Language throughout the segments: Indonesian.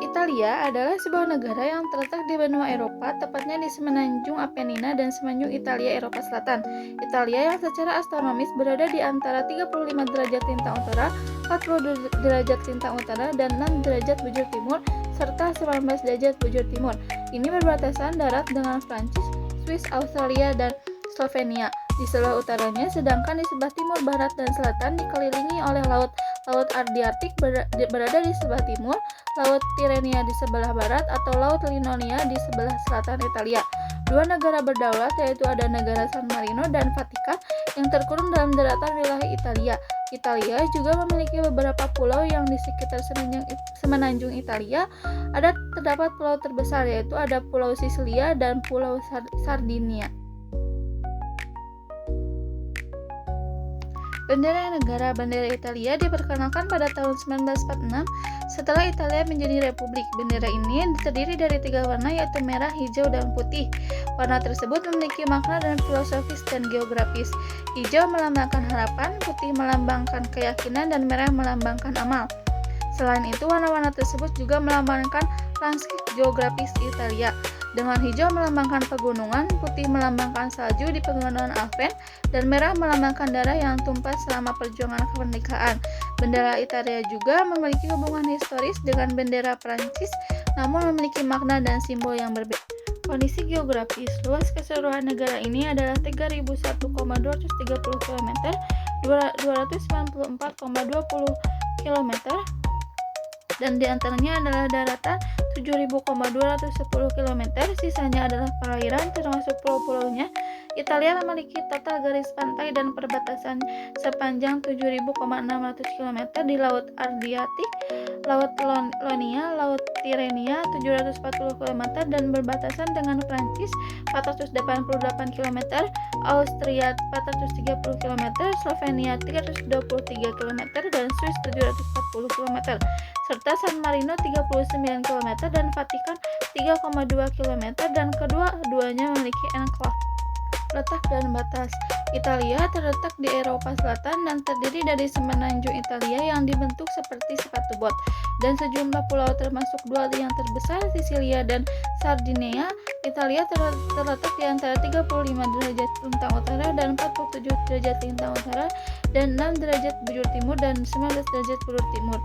Italia adalah sebuah negara yang terletak di benua Eropa, tepatnya di semenanjung Apennina dan semenanjung Italia Eropa Selatan. Italia yang secara astronomis berada di antara 35 derajat lintang utara, 40 derajat lintang utara, dan 6 derajat bujur timur, serta 19 derajat bujur timur. Ini berbatasan darat dengan Prancis, Swiss, Australia, dan Slovenia di sebelah utaranya, sedangkan di sebelah timur, barat, dan selatan dikelilingi oleh laut. Laut Adriatik berada di sebelah timur, Laut Tirrenia di sebelah barat, atau Laut Linonia di sebelah selatan Italia. Dua negara berdaulat, yaitu ada negara San Marino dan Vatikan yang terkurung dalam daratan wilayah Italia. Italia juga memiliki beberapa pulau yang di sekitar semenanjung Italia. Terdapat pulau terbesar, yaitu ada Pulau Sisilia dan Pulau Sardinia. Bendera negara. Bendera Italia diperkenalkan pada tahun 1946 setelah Italia menjadi republik. Bendera ini terdiri dari 3 warna, yaitu merah, hijau, dan putih. Warna tersebut memiliki makna dan filosofis dan geografis. Hijau melambangkan harapan, putih melambangkan keyakinan, dan merah melambangkan amal. Selain itu, warna-warna tersebut juga melambangkan lanskap geografis Italia. Dengan hijau melambangkan pegunungan, putih melambangkan salju di pegunungan Alpen, dan merah melambangkan darah yang tumpah selama perjuangan kemerdekaan. Bendera Italia juga memiliki hubungan historis dengan bendera Prancis, namun memiliki makna dan simbol yang berbeda. Kondisi geografis. Luas keseluruhan negara ini adalah 3.001,230 km, 294,20 km, dan diantaranya adalah daratan 7.210 km, sisanya adalah perairan termasuk pulau-pulaunya. Italia memiliki total garis pantai dan perbatasan sepanjang 7.600 km di Laut Adriatik, Laut Ionia, Laut Tirrenia 740 km, dan berbatasan dengan Prancis 488 km, Austria 430 km, Slovenia 323 km, dan Swiss 740 km, serta San Marino 39 km dan Vatikan 3,2 km, dan kedua-duanya memiliki enklave. Letak dan batas. Italia terletak di Eropa Selatan dan terdiri dari semenanjung Italia yang dibentuk seperti sepatu bot, dan sejumlah pulau termasuk dua yang terbesar, Sisilia dan Sardinia. Italia terletak di antara 35 derajat lintang utara dan 47 derajat lintang utara, dan 6 derajat bujur timur dan 19 derajat bujur timur.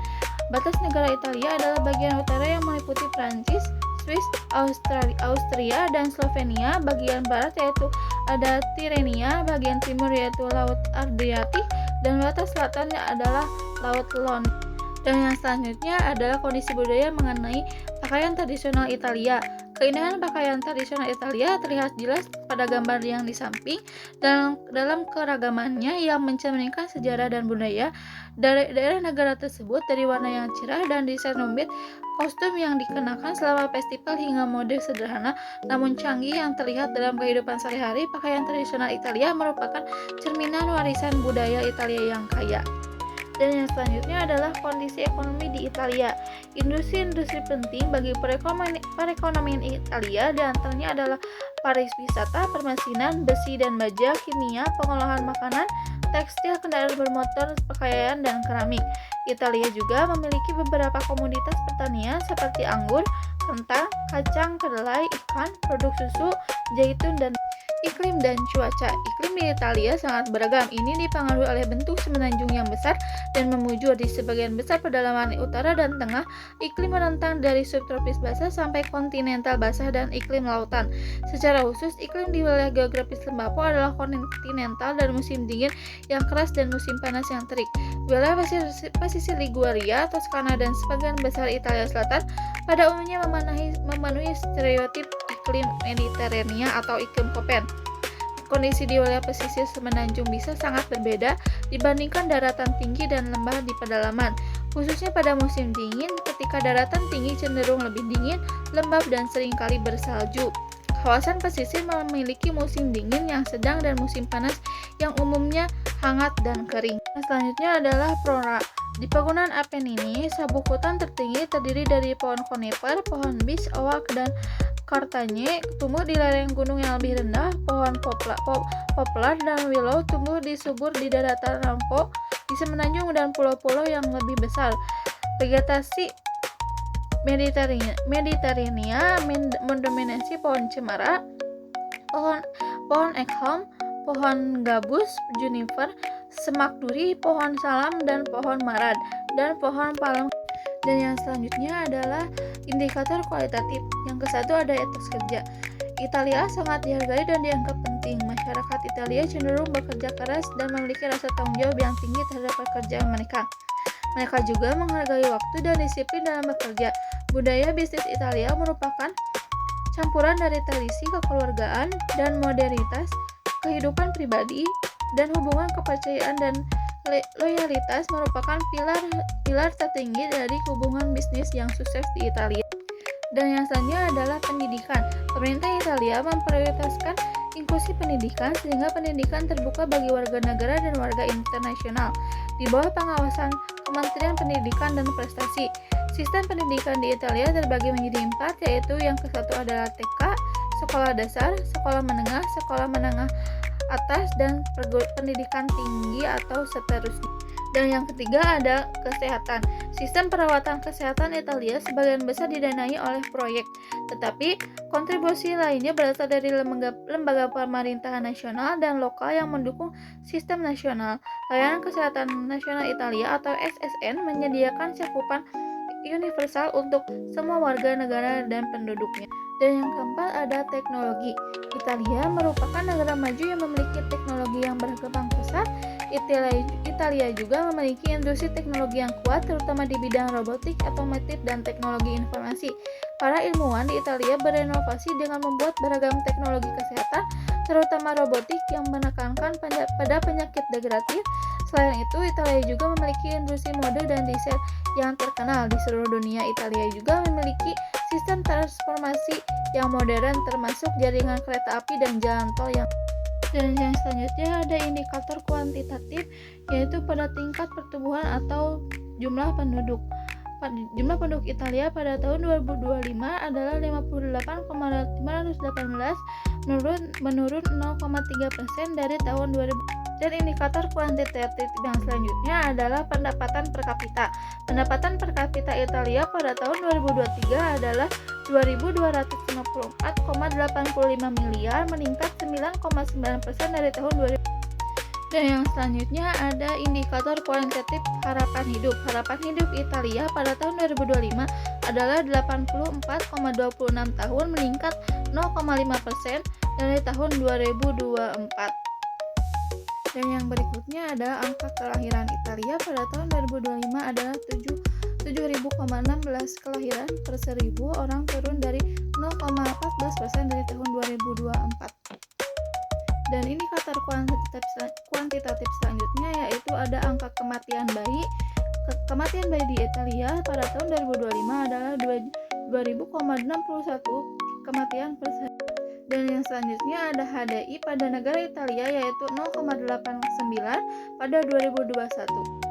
Batas negara Italia adalah bagian utara yang meliputi Prancis, Swiss, Austria, dan Slovenia. Bagian barat yaitu ada Tirrenia, bagian timur yaitu Laut Adriatik, dan batas selatannya adalah Laut Lon. Dan yang selanjutnya adalah kondisi budaya mengenai pakaian tradisional Italia. Keindahan pakaian tradisional Italia terlihat jelas pada gambar yang di samping dalam keragamannya yang mencerminkan sejarah dan budaya daerah negara tersebut, dari warna yang cerah dan desain rumit, kostum yang dikenakan selama festival, hingga mode sederhana namun canggih yang terlihat dalam kehidupan sehari-hari. Pakaian tradisional Italia merupakan cerminan warisan budaya Italia yang kaya. Dan yang selanjutnya adalah kondisi ekonomi di Italia. Industri-industri penting bagi perekonomian Italia diantaranya adalah pariwisata, permesinan, besi dan baja, kimia, pengolahan makanan, tekstil, kendaraan bermotor, pakaian, dan keramik. Italia juga memiliki beberapa komoditas pertanian seperti anggur, kentang, kacang, kedelai, ikan, produk susu, zaitun, dan iklim dan cuaca. Iklim di Italia sangat beragam. Ini dipengaruhi oleh bentuk semenanjung yang besar dan memujur di sebagian besar pedalaman utara dan tengah. Iklim menentang dari subtropis basah sampai kontinental basah dan iklim lautan. Secara khusus, iklim di wilayah geografis Lembapo adalah kontinental dan musim dingin yang keras dan musim panas yang terik. Wilayah pesisir Liguria, Toskana, dan sebagian besar Italia Selatan pada umumnya memenuhi stereotip iklim Mediterania atau iklim Koppen. Kondisi di wilayah pesisir semenanjung bisa sangat berbeda dibandingkan daratan tinggi dan lembah di pedalaman, khususnya pada musim dingin ketika daratan tinggi cenderung lebih dingin, lembab, dan seringkali bersalju. Kawasan pesisir memiliki musim dingin yang sedang dan musim panas yang umumnya hangat dan kering. Selanjutnya adalah flora. Di pegunungan Apennine, sabuk hutan tertinggi terdiri dari pohon konifer, pohon beech, oak, dan kartanye tumbuh di lereng gunung yang lebih rendah. Pohon poplar dan willow tumbuh di subur di daratan rampok, di semenanjung dan pulau-pulau yang lebih besar. Vegetasi Mediterania mendominasi pohon cemara, pohon egghelm, pohon gabus, juniper, semak duri, pohon salam, dan pohon marad, dan pohon palem. Dan yang selanjutnya adalah indikator kualitatif. Yang ke-1 ada etos kerja. Italia sangat dihargai dan dianggap penting. Masyarakat Italia cenderung bekerja keras dan memiliki rasa tanggung jawab yang tinggi terhadap pekerjaan mereka. Mereka juga menghargai waktu dan disiplin dalam bekerja. Budaya bisnis Italia merupakan campuran dari tradisi kekeluargaan dan modernitas, kehidupan pribadi, dan hubungan kepercayaan dan loyalitas merupakan pilar tertinggi dari hubungan bisnis yang sukses di Italia. Dan yang selanjutnya adalah pendidikan. Pemerintah Italia memprioritaskan inklusi pendidikan sehingga pendidikan terbuka bagi warga negara dan warga internasional di bawah pengawasan Kementerian Pendidikan dan Prestasi. Sistem pendidikan di Italia terbagi menjadi 4, yaitu yang ke-1 adalah TK, sekolah dasar, sekolah menengah atas, dan pendidikan tinggi atau seterusnya. Dan yang ketiga ada kesehatan. Sistem perawatan kesehatan Italia sebagian besar didanai oleh proyek, tetapi kontribusi lainnya berasal dari lembaga pemerintahan nasional dan lokal yang mendukung sistem nasional. Layanan Kesehatan Nasional Italia atau SSN menyediakan cakupan universal untuk semua warga negara dan penduduknya. Dan yang keempat ada teknologi. Italia merupakan negara maju yang memiliki teknologi yang berkembang pesat. Italia juga memiliki industri teknologi yang kuat, terutama di bidang robotik, otomotif, dan teknologi informasi. Para ilmuwan di Italia berinovasi dengan membuat beragam teknologi kesehatan, terutama robotik yang menekankan pada penyakit degeneratif. Selain itu, Italia juga memiliki industri mode dan desain yang terkenal di seluruh dunia. Italia juga memiliki sistem transportasi yang modern, termasuk jaringan kereta api dan jalan tol yang. Dan yang selanjutnya ada indikator kuantitatif, yaitu pada tingkat pertumbuhan atau jumlah penduduk. Jumlah penduduk Italia pada tahun 2025 adalah 58,518, menurun 0,3% dari tahun 2000. Dan indikator kuantitatif yang selanjutnya adalah pendapatan per kapita. Pendapatan per kapita Italia pada tahun 2023 adalah 2.254,85 miliar, meningkat 9,9% dari tahun 2000. Dan yang selanjutnya ada indikator kualitatif harapan hidup. Harapan hidup Italia pada tahun 2025 adalah 84,26 tahun, meningkat 0,5% dari tahun 2024. Dan yang berikutnya ada angka kelahiran Italia pada tahun 2025 adalah 7.016 kelahiran per 1.000 orang, turun dari 0,14% dari tahun 2024. Dan indikator kuantitatif selanjutnya yaitu ada angka kematian bayi. Kematian bayi di Italia pada tahun 2025 adalah 2.061 kematian per 1.000. Dan yang selanjutnya ada HDI pada negara Italia yaitu 0,89 pada 2021.